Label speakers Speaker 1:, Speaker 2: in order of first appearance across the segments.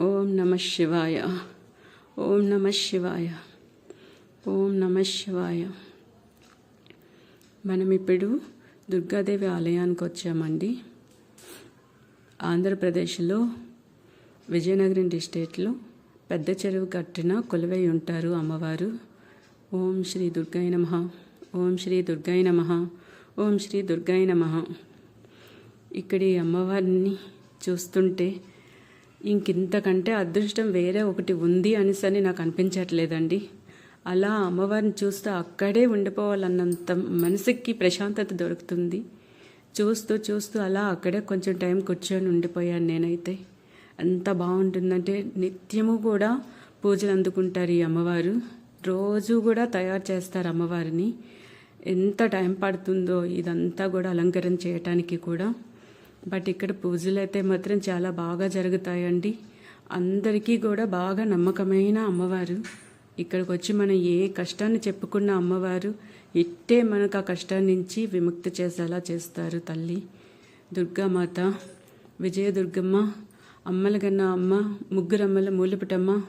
Speaker 1: ఓం నమ శివాయ. ఓం నమ శివాయ. ఓం నమ శివాయ. మనం ఇప్పుడు దుర్గాదేవి ఆలయానికి వచ్చామండి. ఆంధ్రప్రదేశ్లో విజయనగరం డిస్ట్రిక్ట్లో పెద్ద చెరువు కట్టిన కొలువై ఉంటారు అమ్మవారు. ఓం శ్రీ దుర్గాయ నమః. ఓం శ్రీ దుర్గాయ నమః. ఓం శ్రీ దుర్గాయ నమః. ఇక్కడి అమ్మవారిని చూస్తుంటే ఇంకింతకంటే అదృష్టం వేరే ఒకటి ఉంది అనేసని నాకు అనిపించట్లేదండి. అలా అమ్మవారిని చూస్తూ అక్కడే ఉండిపోవాలన్నంత మనసుకి ప్రశాంతత దొరుకుతుంది. చూస్తూ చూస్తూ అలా అక్కడే కొంచెం టైం కూర్చొని ఉండిపోయాను నేనైతే. ఎంత బాగుంటుందంటే నిత్యము కూడా పూజలు అందుకుంటారు ఈ అమ్మవారు. రోజు కూడా తయారు చేస్తారు అమ్మవారిని. ఎంత టైం పడుతుందో ఇదంతా కూడా అలంకరణ చేయటానికి కూడా. బట్ ఇక్కడ పూజలు అయితే మాత్రం చాలా బాగా జరుగుతాయండి. అందరికీ కూడా బాగా నమ్మకమైన అమ్మవారు. ఇక్కడికి వచ్చి మనం ఏ కష్టాన్ని చెప్పుకున్న అమ్మవారు ఇట్టే మనకు ఆ కష్టాన్ని నుంచి విముక్తి చేసేలా చేస్తారు తల్లి. దుర్గామాత, విజయదుర్గమ్మ, అమ్మలగన్న అమ్మ, ముగ్గురమ్మల మూలపుటమ్మ,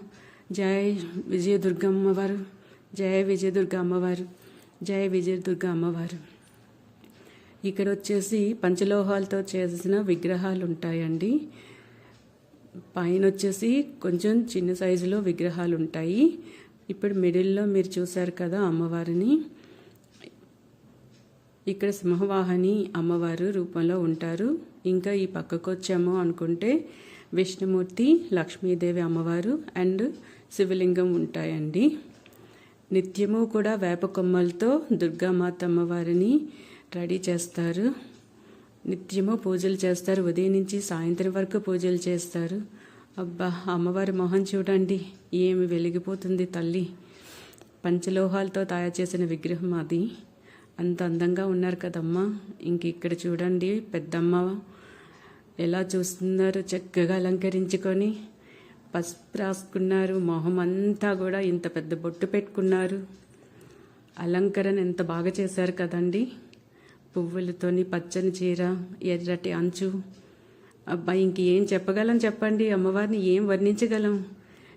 Speaker 1: జయ విజయదుర్గ అమ్మవారు, జయ విజయదుర్గ అమ్మవారు, జయ విజయదుర్గ అమ్మవారు. ఇక్కడ వచ్చేసి పంచలోహాలతో చేసిన విగ్రహాలు ఉంటాయండి. పైన వచ్చేసి కొంచెం చిన్న సైజులో విగ్రహాలు ఉంటాయి. ఇప్పుడు మిడిల్లో మీరు చూశారు కదా అమ్మవారిని. ఇక్కడ సింహవాహిని అమ్మవారు రూపంలో ఉంటారు. ఇంకా ఈ పక్కకు వచ్చాము అనుకుంటే విష్ణుమూర్తి, లక్ష్మీదేవి అమ్మవారు అండ్ శివలింగం ఉంటాయండి. నిత్యము కూడా వేప కొమ్మలతో దుర్గామాత అమ్మవారిని రెడీ చేస్తారు. నిత్యము పూజలు చేస్తారు. ఉదయం నుంచి సాయంత్రం వరకు పూజలు చేస్తారు. అబ్బా, అమ్మవారి మొహం చూడండి, ఏమి వెలిగిపోతుంది తల్లి. పంచలోహాలతో తయారు చేసిన విగ్రహం అది. అంత అందంగా ఉన్నారు కదమ్మా. ఇంక ఇక్కడ చూడండి పెద్దమ్మ ఎలా చూస్తున్నారు. చక్కగా అలంకరించుకొని పసుపు రాసుకున్నారు. మొహం అంతా కూడా ఇంత పెద్ద బొట్టు పెట్టుకున్నారు. అలంకరణ ఎంత బాగా చేశారు కదండి. పువ్వులతోని పచ్చని చీర, ఎర్రటి అంచు. అబ్బా, ఇంకేం చెప్పగలం చెప్పండి. అమ్మవారిని ఏం వర్ణించగలం.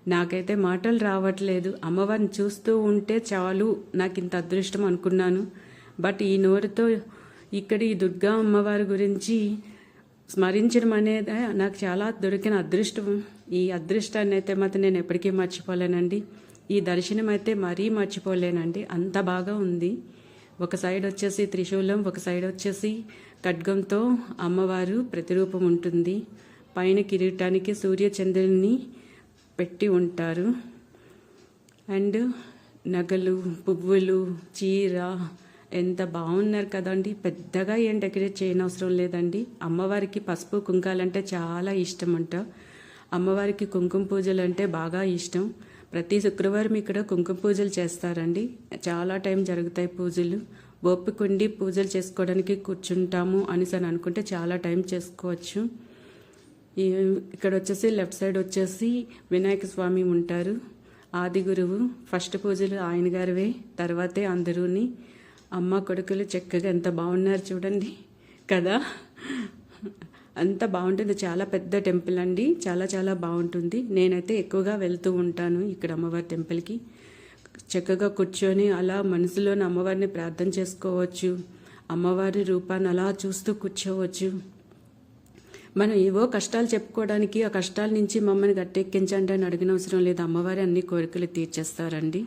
Speaker 1: నాకైతే మాటలు రావట్లేదు. అమ్మవారిని చూస్తూ ఉంటే చాలు నాకు ఇంత అదృష్టం అనుకున్నాను. బట్ ఈ నోరుతో ఇక్కడ ఈ దుర్గా అమ్మవారి గురించి స్మరించడం అనేది నాకు చాలా దొరికిన అదృష్టం. ఈ అదృష్టాన్ని అయితే మాత్రం నేను ఎప్పటికీ మర్చిపోలేనండి. ఈ దర్శనం అయితే మరీ మర్చిపోలేనండి. అంత బాగా ఉంది. ఒక సైడ్ వచ్చేసి త్రిశూలం, ఒక సైడ్ వచ్చేసి ఖడ్గంతో అమ్మవారు ప్రతిరూపం ఉంటుంది. పైన కిరీటానికి సూర్యచంద్రుని పెట్టి ఉంటారు. అండ్ నగలు, పువ్వులు, చీర ఎంత బాగున్నారు కదండి. పెద్దగా ఏం డెకరేట్ చేయనవసరం లేదండి. అమ్మవారికి పసుపు కుంకాలంటే చాలా ఇష్టం అంట. అమ్మవారికి కుంకుమ పూజలు అంటే బాగా ఇష్టం. ప్రతి శుక్రవారం ఇక్కడ కుంకుమ పూజలు చేస్తారండి. చాలా టైం జరుగుతాయి పూజలు. ఓపికండి పూజలు చేసుకోవడానికి కూర్చుంటాము అని అనుకుంటే చాలా టైం చేసుకోవచ్చు. ఇక్కడ వచ్చేసి లెఫ్ట్ సైడ్ వచ్చేసి వినాయక స్వామి ఉంటారు. ఆది గురువు. ఫస్ట్ పూజలు ఆయన గారివే, తర్వాతే అందరూని. అమ్మ కొడుకులు చక్కగా ఎంత బాగున్నారు చూడండి కదా. అంత బాగుంటుంది. చాలా పెద్ద టెంపుల్ అండి. చాలా చాలా బాగుంటుంది. నేనైతే ఎక్కువగా వెళ్తూ ఉంటాను ఇక్కడ అమ్మవారి టెంపుల్కి. చక్కగా కూర్చొని అలా మనసులోని అమ్మవారిని ప్రార్థన చేసుకోవచ్చు. అమ్మవారి రూపాన్ని అలా చూస్తూ కూర్చోవచ్చు. మనం ఏవో కష్టాలు చెప్పుకోవడానికి ఆ కష్టాల నుంచి మమ్మల్ని గట్టెక్కించండి అని అడిగిన అవసరం లేదు. అమ్మవారి అన్ని కోరికలు తీర్చేస్తారండి.